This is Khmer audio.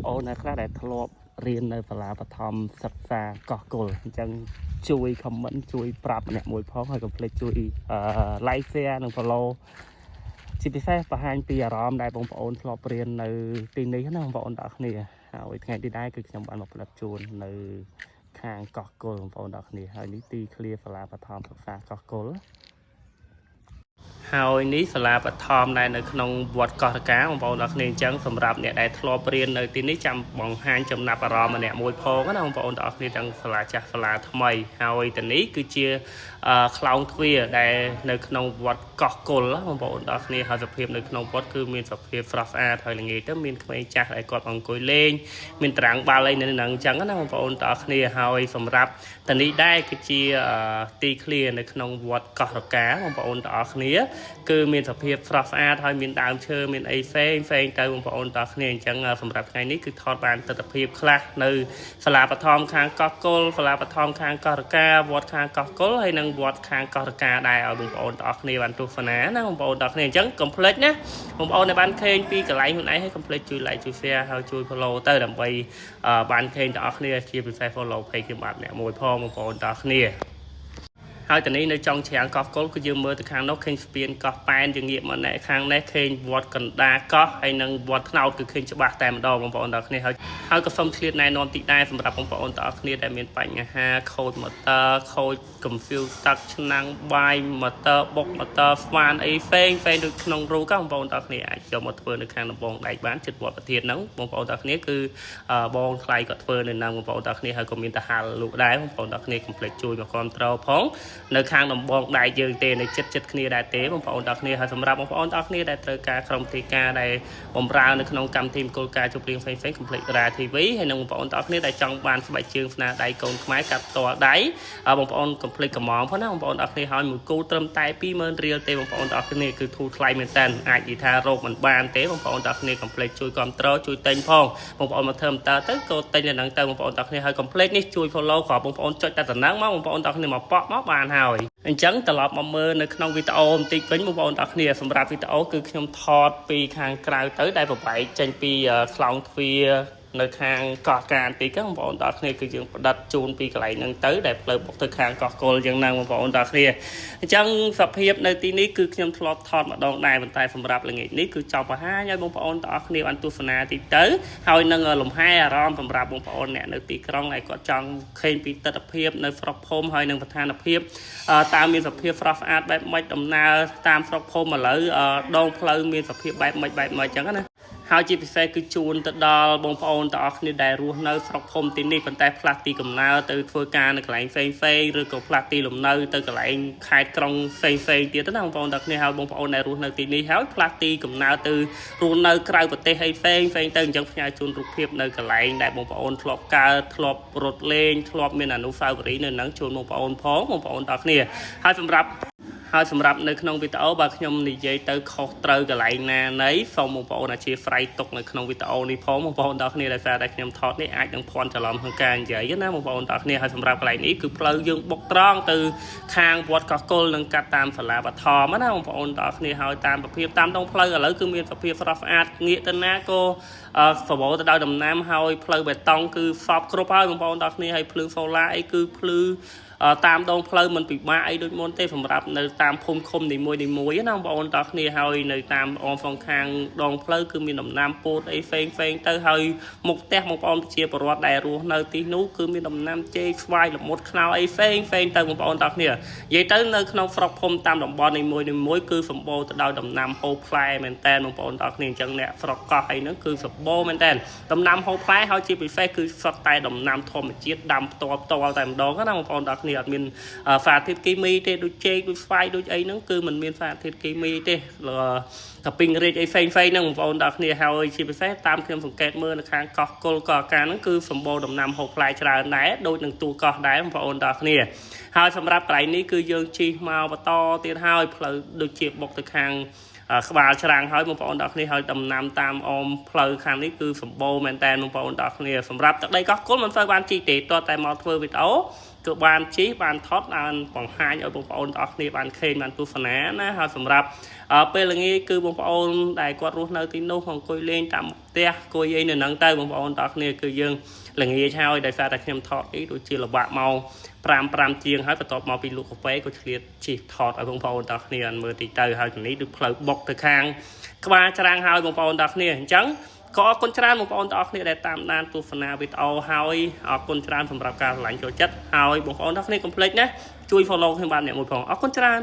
អូនអ្នកខ្លះដែលធ្លាប់រៀននៅសាលាបឋមសិក្សាកោះកុលអញ្ចឹងជួយ comment ជួយប្រាប់អ្នកមួយផងហើយកុំភ្លេចជួយ like share និង follow ជាពិសេសបង្ហាញពីអារម្មណ៍ដែលបងប្អូនធ្លាប់រៀននៅទីនេះណាបងប្អូនទាំងអស់គ្នាហើយថ្ងៃទីដែរគឺខ្ញុំបានមកផ្លាត់ជូននៅខាងកោះកុលបងប្អូនទាំងអស់គ្នាហើយនេះទីឃ្លាសាលាបឋមសិក្សាកោះកុលហើយនេះសាលាបឋមដែលនៅក្នុងវត្តកោះរកាបងប្អូនទាំងគ្នាអញ្ចឹងសម្រាប់អ្នកដែលធ្លាប់រៀននៅទីនេះចាំបង្ហាញចំណាប់អារម្មណ៍ម្នាក់មួយផងណាបងប្អូនទាំងគ្នាទាំងសាលាចាស់សាលាថ្មីហើយទីនេះគឺជាខ្លោងទ្វារដែលនៅក្នុងវត្តកោះកុលបងប្អូនទាំងគ្នាហើយសភាពនៅក្នុងវត្តគឺមានសភាពស្រស់ស្អាតហើយល្ងាចទៅមានក្មេងចាស់ដែលគាត់អង្គុយលេងមានត្រាំងបាល់អីនៅនឹងអញ្ចឹងណាបងប្អូនទាំងគ្នាហើយសម្រាប់ទីនេះដែរគឺជាទីឃ្លានៅក្នុងវត្តកោះរកាបងប្អូនទាំងគ្នាគឺមានសភាពស្រស់ស្អាតហើយមានដើមឈើមានអីផ្សេងទៅបងប្អូនទាំងគ្នាអញ្ចឹងសម្រាប់ថ្ងៃនេះគឺថតបានទស្សនវិជ្ជាខ្លះនៅសាលាបឋមខាងកោះកុលសាលាបឋមខាងកោះរកាវត្តខាងកោះកុលហើយនិងវត្តខាងកោះរកាដែរឲ្យបងប្អូនទាំងគ្នាបានទស្សនាណាបងប្អូនទាំងគ្នាអញ្ចឹងកុំភ្លេចណាបងប្អូនដែលបានឃើញពីកន្លែងខ្លួនឯងហើយកុំភ្លេចជួយ like ជួយ share ហើយជួយ follow ទៅដើម្បីបានឃើញទាំងអស់គ្នាជាពិសេស follow page ខ្ញុំបាទអ្នកមួយផងបងប្អូនទាំងគ្នាហើយតនេះនៅចុងច្រាំងកោះកុលគឺយើងមើលទៅខាងនោះឃើញស្ពានកោះប៉ែនយើងងាកមកណែខាងនេះឃើញវត្តកណ្ដាលកោះហើយនិងវត្តថ្នោតគឺឃើញច្បាស់តែម្ដងបងប្អូនទាំងគ្នាហើយក៏សូមឆ្លៀតណែនាំតិចដែរសម្រាប់បងប្អូនទាំងគ្នាដែលមានបញ្ហាខូច motor ខូច computer ទឹកឆ្នាំងបាយ motor បុក motor ស្វានអីផ្សេងដូចក្នុងរូបបងប្អូនទាំងគ្នាអាចយកមកធ្វើនៅខាងដំបងដែកបានចិត្តវត្តប្រធានហ្នឹងបងប្អូនទាំងគ្នាគឺបងថ្លៃក៏ធ្វើនៅហ្នឹងបងប្អូនទាំងគ្នាហើយក៏មានតាហាលលក់ដែរបងប្អូនទាំងគ្នាកុំភ្លេចជួយមកគ្រប់គ្រងផងនៅខាងដំបងដៃយើងទេនៅចិត្តគ្នាដែរទេបងប្អូនទាំងគ្នាហើយសម្រាប់បងប្អូនទាំងគ្នាដែលត្រូវការក្រុមទីការដែលបំរើនៅក្នុងកម្មវិធីមង្គលការជប់លៀងផ្សេងកុំភ្លេចតារា TV ហើយនិងបងប្អូនទាំងគ្នាដែលចង់បានស្បែកជើងស្នាដៃកូនខ្មែរកាត់ផ្ទាល់ដៃបងប្អូនកុំភ្លេចកំងផងណាបងប្អូនទាំងគ្នាហើយមួយគូត្រឹមតែ 20000 រៀលទេបងប្អូនទាំងគ្នាគឺធូរថ្លៃមែនតើអាចនិយាយថារោគមិនបានទេបងប្អូនទាំងគ្នាកុំភ្លេចជួយគ្រប់គ្រងជួយទិញផងបងប្អូនមកធ្វើតើទៅក៏ទិញនៅហ្នឹងទៅបងប្អូនទាំងគ្នាហើយកុំភ្លេចនេះជួយ follow ក៏បងប្អូនចុចតែតំណឹងមកបងប្អូនទាំងគ្នាមកប៉ក់មកបានហើយអញ្ចឹងត្រឡប់មកមើលនៅក្នុងវីដេអូបន្តិចវិញបងប្អូនទាំងគ្នាសម្រាប់វីដេអូគឺខ្ញុំថតពីខាងក្រៅទៅដែលប្របែកចេញពីខ្លោងទ្វារនៅខាងកោះកានទីហ្នឹងបងប្អូនទាំងគ្នាគឺយើងផ្ដិតជូនពីកន្លែងហ្នឹងទៅដែលផ្លូវបុកទៅខាងកោះកុលយ៉ាងណាបងប្អូនទាំងគ្នាអញ្ចឹងសភាពនៅទីនេះគឺខ្ញុំធ្លាប់ថតម្ដងដែរប៉ុន្តែសម្រាប់ល្ងាចនេះគឺចង់បង្ហាញឲ្យបងប្អូនទាំងគ្នាបានទស្សនាទីទៅហើយនឹងលំហែអារម្មណ៍សម្រាប់បងប្អូនអ្នកនៅទីក្រុងដែលគាត់ចង់ឃើញពីទស្សនវិជ្ជានៅស្រុកភូមិហើយនឹងស្ថានភាពតើមានសភាពស្រស់ស្អាតបែបម៉េចដំណើរតាមស្រុកភូមិឥឡូវដងផ្លូវមានសភាពបែបម៉េចអញ្ចឹងណាហើយជាពិសេសគឺជូនទៅដល់បងប្អូនទាំងអស់គ្នាដែលរស់នៅស្រុកភូមិទីនេះប៉ុន្តែផ្លាស់ទីកំណើតទៅធ្វើការនៅកន្លែងផ្សេងឬក៏ផ្លាស់ទីលំនៅទៅកន្លែងខេត្តក្រុងផ្សេងទៀតណាបងប្អូនទាំងគ្នាហើយបងប្អូនដែលរស់នៅទីនេះហើយផ្លាស់ទីកំណើតទៅរស់នៅក្រៅប្រទេសអីផ្សេងទៅអញ្ចឹងផ្ញើជូនរូបភាពនៅកន្លែងដែលបងប្អូនធ្លាប់កើតធ្លាប់រត់លេងធ្លាប់មានអនុស្សាវរីយ៍នៅហ្នឹងជូនបងប្អូនផងបងប្អូនទាំងគ្នាហើយសម្រាប់នៅក្នុងវីដេអូបើខ្ញុំនិយាយទៅខុសត្រូវកន្លែងណាណីសូមបងប្អូនអាជាស្រ័យទុកនៅក្នុងវីដេអូនេះផងបងប្អូនទាំងគ្នាដែលសារតែខ្ញុំថតនេះអាចនឹងភ័ន្តច្រឡំក្នុងការនិយាយណាបងប្អូនទាំងគ្នាហើយសម្រាប់កន្លែងនេះគឺផ្លូវយើងបុកត្រង់ទៅខាងវត្តកោះកុលនិងកាត់តាមសាលាបឋមណាបងប្អូនទាំងគ្នាហើយតាមប្រភេទតាមដងផ្លូវឥឡូវគឺមានសភាពស្រស់ស្អាតងាកទៅណាក៏សម្បូរទៅដោយដំណាំហើយផ្លូវបេតុងគឺសពគ្រប់ហើយបងប្អូនទាំងគ្នាហើយភ្លើងសូឡាអីគឺភ្លឺតាមដងផ្លូវមិនពិបាកអីដូចមុនទេសម្រាប់នៅតាមភូមិឃុំនីមួយណាបងប្អូនទាំងគ្នាហើយនៅតាមអមសងខាងដងផ្លូវគឺមានដំណាំពោតអីផ្សេងទៅហើយមុខផ្ទះបងប្អូនជាពលរដ្ឋដែលរស់នៅទីនោះគឺមានដំណាំចេកស្វាយល្មុតខ្នុរអីផ្សេងទៅបងប្អូនទាំងគ្នានិយាយទៅនៅក្នុងស្រុកភូមិតាមតំបន់នីមួយគឺសម្បូរទៅដោយដំណាំហូបផ្លែមែនតើបងប្អូនទាំងគ្នាអញ្ចឹងអ្នកស្រុកកោះអីហ្នឹងគឺសម្បូរមែនតើដំណាំហូបផ្លែហើយជាពិសេសគឺសុទ្ធតែដំណាំធម្មជាតិដាំផ្ទាល់តែម្ដងណាបងប្អូនទាំងគ្នាអត់មានសារធាតុគីមីទេដូចចេកដូចស្វាយដូចអីហ្នឹងគឺมันមានសារធាតុគីមីទេតែពីងរៀចអីផ្សេងហ្នឹងបងប្អូនទាំងគ្នាហើយជាពិសេសតាមខ្ញុំសង្កេតមើលនៅខាងកោះកុលកោះកាហ្នឹងគឺសម្បូរដំណាំហូបផ្លែច្រើនដែរដូចនឹងទូកោះដែរបងប្អូនទាំងគ្នាហើយសម្រាប់កន្លែងនេះគឺយើងជិះមកបន្តទៀតហើយផ្លូវដូចជាបុកទៅខាងក្បាលច្រាំងហើយបងប្អូនទាំងគ្នាហើយដំណាំតាមអមផ្លូវខាងនេះគឺសម្បូរមែនតើបងប្អូនទាំងគ្នាសម្រាប់ទឹកដីកោះកុលមិនសូវបានជីកទេតតែមកធ្វើវីដេអូ គឺបានជិះបានថតបានបង្ហាញឲ្យបងប្អូនទាំងអស់គ្នាបានឃើញបានទស្សនាណាហើយសម្រាប់ពេលល្ងាចគឺបងប្អូនដែលគាត់រស់នៅទីនោះអង្គុយលេងតាមផ្ទះអង្គុយអីនៅហ្នឹងទៅបងប្អូនទាំងអស់គ្នាគឺយើងល្ងាចហើយដោយសារតែខ្ញុំថតនេះដូចជាល្បាក់ម៉ោង5ជាងហើយបន្ទាប់មកពីលក់កាហ្វេក៏ឆ្លៀតជិះថតឲ្យបងប្អូនទាំងអស់គ្នាមើលតិចទៅហើយនេះដូចផ្លូវបុកទៅខាងក្បាលច្រាំងហើយបងប្អូនទាំងអស់គ្នាអញ្ចឹងក៏អរគុណច្រើនបងប្អូនទាំងអស់គ្នាដែលតាមដានទស្សនាវីដេអូហើយអរគុណច្រើនសម្រាប់ការឆ្លងចូលចិត្តហើយបងប្អូនទាំងអស់គ្នាកុំភ្លេចណាជួយ follow ខ្ញុំបានអ្នកមួយផងអរគុណច្រើន